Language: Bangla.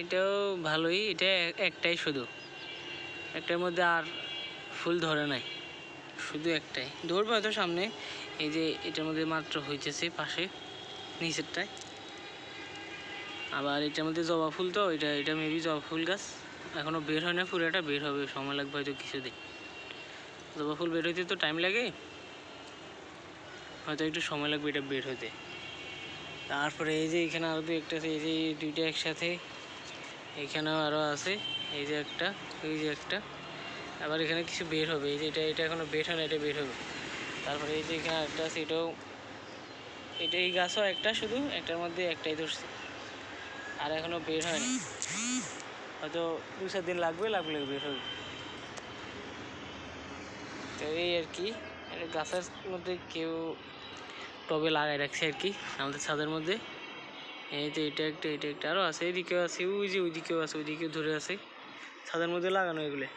এটাও ভালোই, এটা একটাই, শুধু একটার মধ্যে আর ফুল ধরে নাই, শুধু একটাই ধরবে হয়তো সামনে। এই যে এটার মধ্যে মাত্র হইতেছে পাশে নিচেরটায়। আবার এটার মধ্যে জবা ফুল, তো এটা মেবি জবা ফুল গাছ, এখনও বের হয় না, পুরোটা বের হবে, সময় লাগবে হয়তো কিছুদিন। জবা ফুল বের হইতে তো টাইম লাগে, হয়তো একটু সময় লাগবে এটা বের হইতে। তারপরে এই যে এখানে আরও একটা আছে, এই যে দুইটা একসাথে, এখানেও আরও আছে, এই যে একটা, এই যে একটা, আবার এখানে কিছু বের হবে। এই যে এটা এখনও বের হয় না, এটা বের হবে। তারপরে এই যে এখানে একটা আছে, এটা এই গাছও একটা, শুধু একটার মধ্যে একটাই ধরছে, আর এখনও বের হয়নি, হয়তো 2-4 দিন লাগবে বের হবে। তো এই আর কি, গাছের মধ্যে কেউ টবে লাগাই রাখছে আর কি আমাদের ছাদের মধ্যে। এই যে এটা একটা, আরও আছে, এদিকেও আছে, ওই যে ওইদিকেও আছে, ওইদিকেও ধরে আছে, ছাদের মধ্যে লাগানো এগুলো।